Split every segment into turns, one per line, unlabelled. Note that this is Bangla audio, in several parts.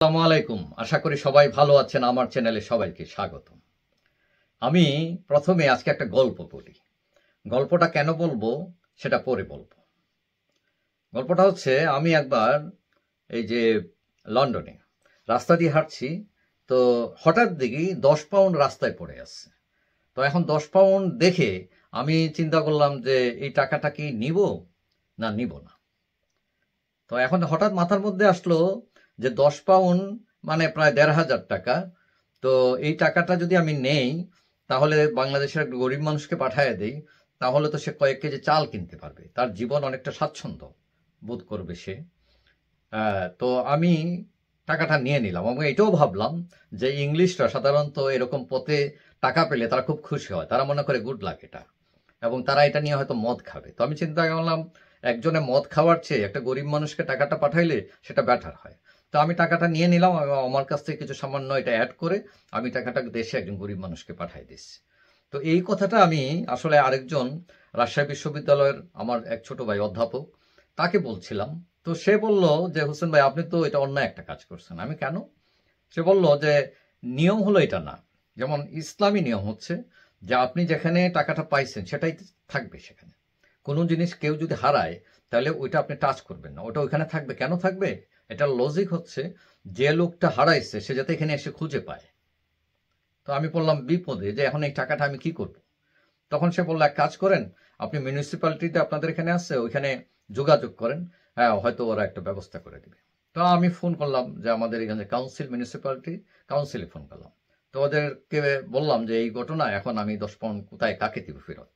আসসালামু আলাইকুম। আশা করি সবাই ভালো আছেন। আমার চ্যানেলে সবাইকে স্বাগতম। আমি প্রথমে আজকে একটা গল্প বলি। গল্পটা কেন বলবো সেটা পরে বলবো। গল্পটা হচ্ছে আমি একবার এই যে লন্ডনে রাস্তা দিয়ে হাঁটছি, তো হঠাৎ দেখি 10 পাউন্ড রাস্তায় পড়ে আছে। তো এখন 10 পাউন্ড দেখে আমি চিন্তা করলাম যে এই টাকাটা কি নিব না নিব না। তো এখন হঠাৎ মাথার মধ্যে আসলো যে 10 পাউন্ড মানে প্রায় ১,৫০০ টাকা। তো এই টাকাটা যদি আমি নেই, তাহলে বাংলাদেশের একটা গরিব মানুষকে পাঠায় দেই, তাহলে তো সে কয়েক কেজি চাল কিনতে পারবে, তার জীবন অনেকটা স্বাচ্ছন্দ্য বোধ করবে সে। তো আমি টাকাটা নিয়ে নিলাম এবং এটাও ভাবলাম যে ইংলিশরা সাধারণত এরকম পথে টাকা পেলে তারা খুব খুশি হয়, তারা মনে করে গুড লাক এটা, এবং তারা এটা নিয়ে হয়তো মদ খাবে। তো আমি চিন্তা করলাম একজনে মদ খাওয়ার চেয়ে একটা গরিব মানুষকে টাকাটা পাঠাইলে সেটা বেটার হয়। তো আমি টাকাটা নিয়ে নিলাম এবং আমার কাছ থেকে কিছু সামান্য এটা অ্যাড করে আমি টাকাটা দেশে একজন গরিব মানুষকে পাঠাই দিচ্ছি। তো এই কথাটা আমি আসলে আরেকজন রাজশাহী বিশ্ববিদ্যালয়ের আমার এক ছোট ভাই অধ্যাপক, তাকে বলছিলাম। তো সে বলল যে হোসেন ভাই, আপনি তো এটা অন্যায় একটা কাজ করছেন। আমি কেন? সে বলল যে নিয়ম হলো এটা না, যেমন ইসলামী নিয়ম হচ্ছে যে আপনি যেখানে টাকাটা পাইছেন সেটাই থাকবে সেখানে। কোনো জিনিস কেউ যদি হারায় তাহলে ওইটা আপনি টাচ করবেন না, ওটা ওইখানে থাকবে। কেন থাকবে? এটার লজিক হচ্ছে যে লোকটা হারাইছে সে যাতে এখানে এসে খুঁজে পায়। তো আমি বললাম বিপদে, যে এখন এই টাকাটা আমি কি করব। তখন সে বলল এক কাজ করেন, আপনি মিউনিসিপ্যালিটিতে আপনাদের এখানে আছে ওইখানে যোগাযোগ করেন, হ্যাঁ হয়তো ওরা একটা ব্যবস্থা করে দেবে। তো আমি ফোন করলাম যে আমাদের এখানে কাউন্সিল, মিউনিসিপ্যালিটি কাউন্সিলে ফোন করলাম। তো ওদেরকে বললাম যে এই ঘটনা, এখন আমি 10 পাউন্ড কোথায় কাকে দিব ফেরত।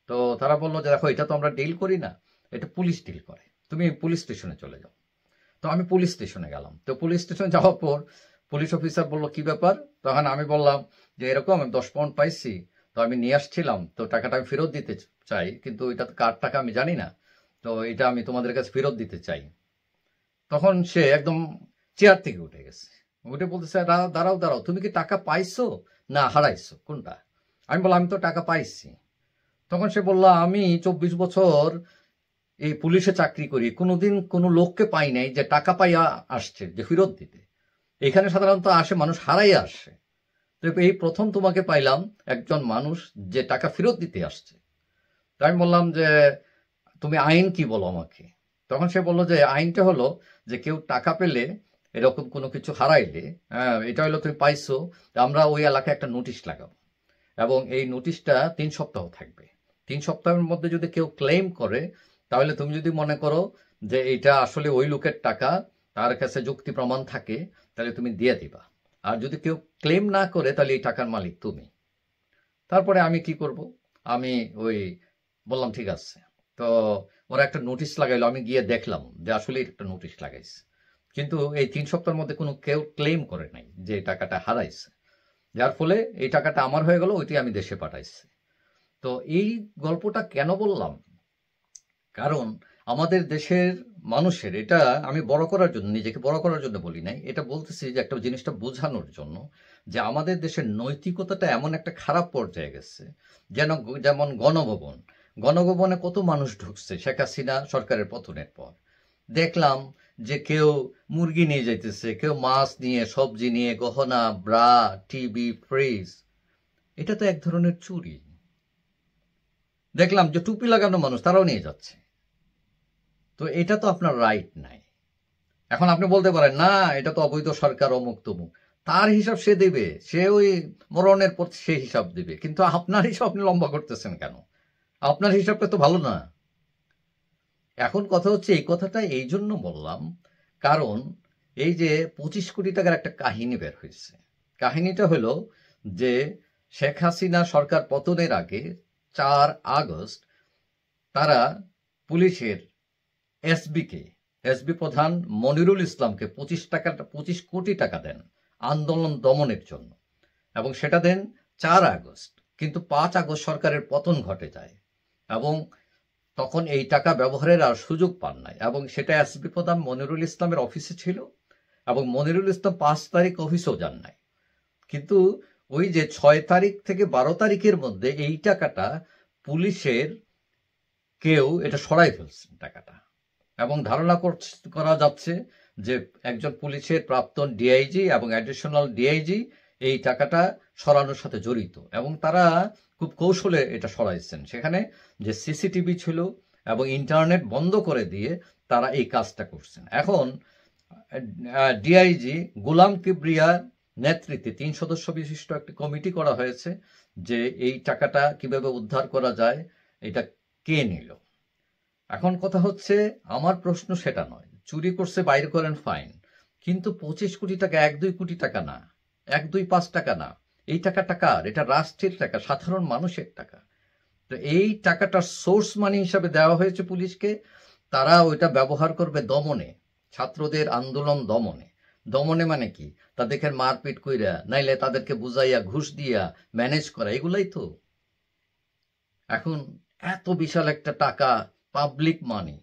তো তারা বললো যে দেখো, এটা তো আমরা ডিল করি না, এটা পুলিশ ডিল করে, তুমি পুলিশ স্টেশনে চলে যাও। তো আমি পুলিশ স্টেশনে গেলাম। তো পুলিশ স্টেশনে যাওয়ার পর পুলিশ অফিসার বলল কি ব্যাপার। তখন আমি বললাম যে এরকম আমি 10 পাউন্ড পাইছি, তো আমি নিয়ে আসছিলাম, তো টাকাটা আমি ফেরত দিতে চাই, কিন্তু এটা তো কার টাকা আমি জানি না, তো এটা আমি তোমাদের কাছে ফেরত দিতে চাই। তখন সে একদম চেয়ার থেকে উঠে গেছে, উঠে বলতেছে দাঁড়াও দাঁড়াও, তুমি কি টাকা পাইছো না হারাইছো, কোনটা? আমি বললাম আমি তো টাকা পাইছি। তখন সে বলল আমি 24 বছর এই পুলিশে চাকরি করি, কোনোদিন কোনো লোককে পাই নাই যে টাকা পাইয়া আসছে যে ফেরত দিতে। এখানে সাধারণত আসে মানুষ হারাইয়া আসে, তো এই প্রথম তোমাকে পাইলাম একজন মানুষ যে টাকা ফেরত দিতে আসছে। তাই আমি বললাম যে তুমি আইন কি বলো আমাকে। তখন সে বললো যে আইনটা হলো যে কেউ টাকা পেলে, এরকম কোনো কিছু হারাইলে, হ্যাঁ এটা হলো তুমি পাইছো, আমরা ওই এলাকায় একটা নোটিশ লাগাবো, এবং এই নোটিশটা 3 সপ্তাহ থাকবে। 3 সপ্তাহের মধ্যে যদি কেউ ক্লেম করে, তাহলে তুমি যদি মনে করো যে এটা আসলে ওই লোকের টাকা, তার কাছে যুক্তি প্রমাণ থাকে, তাহলে তুমি দিয়ে দিবা। আর যদি কেউ ক্লেম না করে, তাহলে এই টাকার মালিক তুমি। তারপরে আমি কি করব? আমি ওই বললাম ঠিক আছে। তো ওরা একটা নোটিশ লাগাইলো, আমি গিয়ে দেখলাম যে আসলে একটা নোটিশ লাগাইছে, কিন্তু এই 3 সপ্তাহের মধ্যে কোনো কেউ ক্লেম করে নাই যে টাকাটা হারাইছে, যার ফলে এই টাকাটা আমার হয়ে গেল, ওইটি আমি দেশে পাঠাইছি। তো এই গল্পটা কেন বললাম? কারণ আমাদের দেশের মানুষের এটা, আমি বড় করার জন্য, নিজেকে বড় করার জন্য বলি নাই, এটা বলতেছি যে একটা জিনিসটা বোঝানোর জন্য যে আমাদের দেশের নৈতিকতাটা এমন একটা খারাপ পর্যায়ে গেছে। যেমন গণভবন, গণভবনে কত মানুষ ঢুকছে শেখ হাসিনা সরকারের পতনের পর। দেখলাম যে কেউ মুরগি নিয়ে যাইতেছে, কেউ মাছ নিয়ে, সবজি নিয়ে, গহনা, ব্রা, টিভি, ফ্রিজ। এটা তো এক ধরনের চুরি। দেখলাম যে টুপি লাগানো মানুষ তারাও নিয়ে যাচ্ছে। তো এটা তো আপনার রাইট নাই। এখন আপনি বলতে পারেন না এটা তো অবৈধ সরকার, অমুক তমুক। তার হিসাব সে দেবে, সে ওই মরণের পর সে হিসাব দেবে, কিন্তু আপনার হিসাব আপনি লম্বা করতেছেন কেন? আপনার হিসাবটা তো ভালো না। এখন কথা হচ্ছে, এই কথাটা এই জন্য বললাম কারণ এই যে 25 কোটি টাকার একটা কাহিনী বের হয়েছে। কাহিনীটা হলো যে শেখ হাসিনা সরকার পতনের আগে 4 আগস্ট তারা পুলিশের এসবি প্রধান মনিরুল ইসলামকে 25 কোটি টাকা দেন আন্দোলন দমনের জন্য, এবং সেটা দেন 4 আগস্ট। কিন্তু 5 আগস্ট সরকারের পতন ঘটে যায়, এবং তখন এই টাকা ব্যবহারের আর সুযোগ পান নাই, এবং সেটা এসবি প্রধান মনিরুল ইসলামের অফিসে ছিল, এবং মনিরুল ইসলাম 5 তারিখ অফিসেও যান নাই। কিন্তু ওই যে 6 তারিখ থেকে 12 তারিখের মধ্যে এই টাকাটা পুলিশের কেউ এটা সরাই ফেলছে টাকাটা, এবং ধারণা করা যাচ্ছে যে একজন পুলিশের প্রাক্তন ডিআইজি এবং অ্যাডিশনাল ডিআইজি এই টাকাটা সরানোর সাথে জড়িত, এবং তারা খুব কৌশলে এটা সরাইছেন। সেখানে যে সিসিটিভি ছিল এবং ইন্টারনেট বন্ধ করে দিয়ে তারা এই কাজটা করছেন। এখন ডিআইজি গোলাম কিবরিয়ার নেতৃত্বে 3 সদস্য বিশিষ্ট একটি কমিটি করা হয়েছে যে এই টাকাটা কিভাবে উদ্ধার করা যায়, এটা কে নিল। এখন কথা হচ্ছে, আমার প্রশ্ন সেটা নয়, চুরি করছে বাইর করেন ফাইন, কিন্তু 25 কোটি টাকা 1-2 কোটি টাকা না, 1-2-5 টাকা না, এই টাকাটা কার? এটা রাষ্ট্রের টাকা, সাধারণ মানুষের টাকা। তো এই টাকাটা সোর্স মানি হিসাবে দেওয়া হয়েছে পুলিশকে, তারা ওইটা ব্যবহার করবে দমনে, ছাত্রদের আন্দোলন দমনে। দমনে মানে কি? তাদেরকে মারপিট কইরা, নাইলে তাদেরকে বুঝাইয়া ঘুষ দিয়া ম্যানেজ করা, এগুলাই তো। এখন এত বিশাল একটা টাকা, পাবলিক মানি,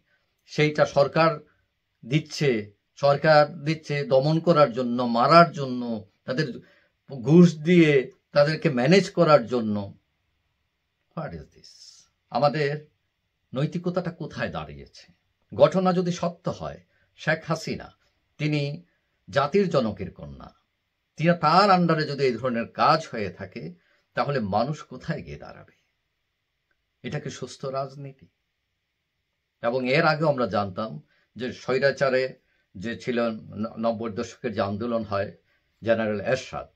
সেইটা সরকার দিচ্ছে দমন করার জন্য, মারার জন্য, তাদের ঘুষ দিয়ে তাদেরকে ম্যানেজ করার জন্য। What is this? আমাদের নৈতিকতাটা কোথায় দাঁড়িয়েছে? ঘটনা যদি সত্য হয়, শেখ হাসিনা তিনি জাতির জনকের কন্যা, তার আন্ডারে যদি এই ধরনের কাজ হয়ে থাকে, তাহলে মানুষ কোথায় গিয়ে দাঁড়াবে? এটা কি সুস্থ রাজনীতি? এবং এর আগে আমরা জানতাম যে স্বৈরাচারে যে ছিলেন 90 দশকের যে আন্দোলন হয়, জেনারেল এরশাদ,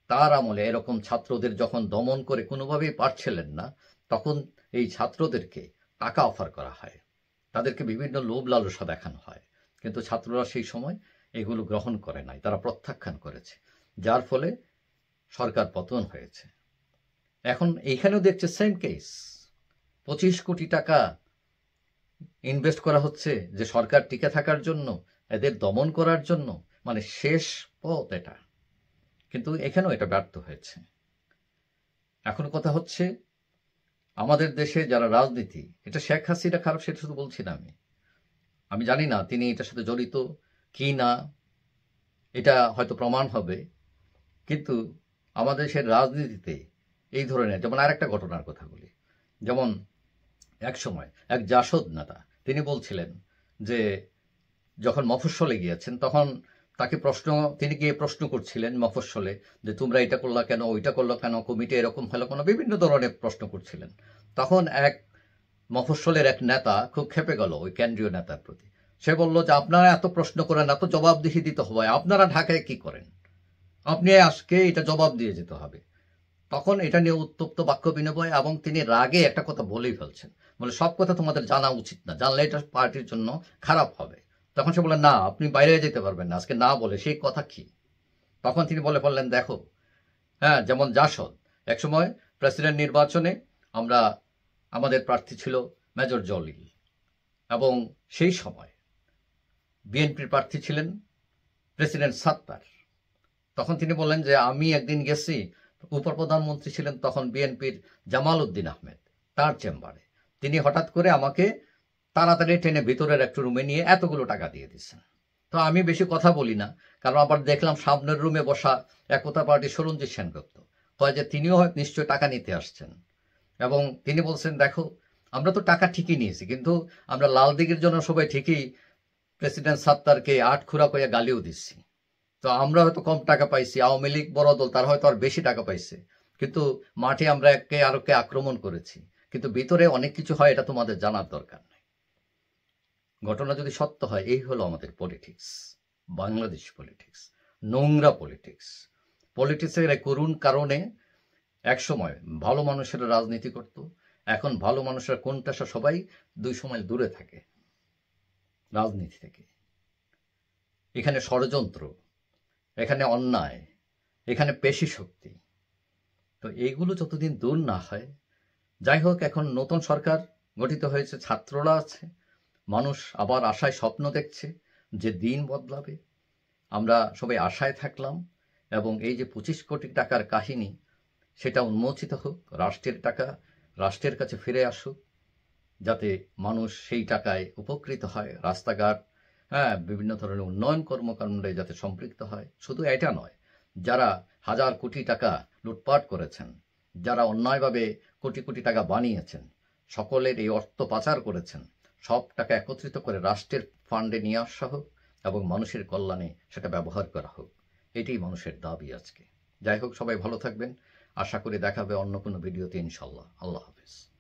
তার আমলে এরকম ছাত্রদের যখন দমন করে কোনোভাবেই পারছিলেন না, তখন এই ছাত্রদেরকে টাকা অফার করা হয়, তাদেরকে বিভিন্ন লোভ লালসা দেখানো হয়, কিন্তু ছাত্ররা সেই সময় এগুলো গ্রহণ করে নাই, তারা প্রত্যাখ্যান করেছে, যার ফলে সরকার পতন হয়েছে। এখন এইখানেও দেখছে সেম কেস, 25 কোটি টাকা ইনভেস্ট করা হচ্ছে যে সরকার টিকে থাকার জন্য, এদের দমন করার জন্য, মানে শেষ পথ এটা। কিন্তু এখানেও এটা ব্যর্থ হয়েছে। এখন কথা হচ্ছে, আমাদের দেশে যারা রাজনীতি, এটা শেখ হাসিনা খারাপ সেটা শুধু বলছি না আমি জানি না তিনি এটার সাথে জড়িত কি না, এটা হয়তো প্রমাণ হবে, কিন্তু আমাদের দেশের রাজনীতিতে এই ধরনের, যেমন আরেকটা ঘটনার কথা বলি, যেমন এক সময় এক জাসদ নেতা তিনি বলছিলেন যে যখন মফস্বলে গিয়েছেন, তখন তিনি গিয়ে প্রশ্ন করছিলেন মফস্বলে যে তোমরা এটা করলা কেন, ওইটা করলো কেন, কমিটি এরকম হলো কেন, বিভিন্ন ধরনের প্রশ্ন করছিলেন। তখন এক মফস্বলের এক নেতা খুব ক্ষেপে গেল ওই কেন্দ্রীয় নেতার প্রতি। সে বলল যে আপনারা এত প্রশ্ন করেন, এত জবাবদিহি দিতে হবে, আপনারা ঢাকায় কি করেন? আপনি আজকে এটা জবাব দিয়ে যেতে হবে। তখন এটা নিয়ে উত্তপ্ত বাক্য বিনিময়, এবং তিনি রাগে একটা কথা বলেই ফেলছেন, বলে সব কথা তোমাদের জানা উচিত না, জানলে এটা পার্টির জন্য খারাপ হবে। তখন সে বলে না, আপনি বাইরে যেতে পারবেন না আজকে, না বলে সেই কথা কি? তখন তিনি বলে ফেললেন, দেখো, হ্যাঁ, যেমন জাসদ একসময় প্রেসিডেন্ট নির্বাচনে আমাদের প্রার্থী ছিল মেজর জলিল, এবং সেই সময় বিএনপির প্রার্থী ছিলেন প্রেসিডেন্ট সাত্তার। তখন তিনি বললেন যে আমি একদিন গেছি, উপপ্রধানমন্ত্রী ছিলেন তখন বিএনপির জামাল উদ্দিন আহমেদ, তার চেম্বারে তিনি হঠাৎ করে আমাকে তাড়াতাড়ি টেনে ভিতরের একটা রুমে নিয়ে এতগুলো টাকা দিয়ে দিচ্ছেন। তো আমি বেশি কথা বলি না, কারণ আবার দেখলাম সামনের রুমে বসা একতা পার্টির সরঞ্জিৎ সেনগুপ্ত, কয় যে তিনিও নিশ্চয় টাকা নিতে আসছেন, এবং তিনি বলছেন দেখো, আমরা তো টাকা ঠিকই নিয়েছি, কিন্তু আমরা লাল দিঘির জন্য সবাই ঠিকই প্রেসিডেন্ট সাত্তারকে আটখুরা কইয়া গালিও দিচ্ছি। তো আমরা হয়তো কম টাকা পাইছি, আওয়ামী লীগ বড় দল, তারা হয়তো আর বেশি টাকা পাইছে, কিন্তু মাঠে আমরা একে আরোকে আক্রমণ করেছি, কিন্তু ভিতরে অনেক কিছু হয়, এটা তোমাদের জানার দরকার নেই। ঘটনা যদি সত্য হয়, এই হলো আমাদের পলিটিক্স, বাংলাদেশ পলিটিক্স, নোংরা পলিটিক্স। পলিটিক্সের এই করুণ কারণে একসময় ভালো মানুষেরা রাজনীতি করত, এখন ভালো মানুষেরা কোনটা সবাই 200 মাইল দূরে থাকে রাজনীতি থেকে। এখানে ষড়যন্ত্র, এখানে অন্যায়, এখানে পেশি শক্তি। তো এইগুলো যতদিন দূর না হয়, যাই হোক, এখন নতুন সরকার গঠিত হয়েছে, ছাত্ররা আছে, মানুষ আবার আশায় স্বপ্ন দেখছে যে দিন বদলাবে। আমরা সবাই আশায় থাকলাম, এবং এই যে 25 কোটি টাকার কাহিনী, সেটা উন্মোচিত হোক, রাষ্ট্রের টাকা রাষ্ট্রের কাছে ফিরে আসুক, যাতে মানুষ সেই টাকায় উপকৃত হয়, রাস্তাঘাট, বিভিন্ন ধরনের উন্নয়ন কর্মকাণ্ডে যাতে সম্পৃক্ত হয়। শুধু এটা নয়, যারা হাজার কোটি টাকা লুটপাট করেছেন, যারা অন্যায়ভাবে কোটি কোটি টাকা বানিয়েছেন, সকলের এই অর্থ পাচার করেছেন, সব টাকা একত্রিত করে রাষ্ট্রের ফান্ডে নিয়ে আসা হোক, এবং মানুষের কল্যাণে সেটা ব্যবহার করা হোক, এটাই মানুষের দাবি আজকে। যাই হোক, সবাই ভালো থাকবেন। আশা করি দেখা হবে অন্য কোনো ভিডিওতে ইনশাল্লাহ। আল্লাহ হাফেজ।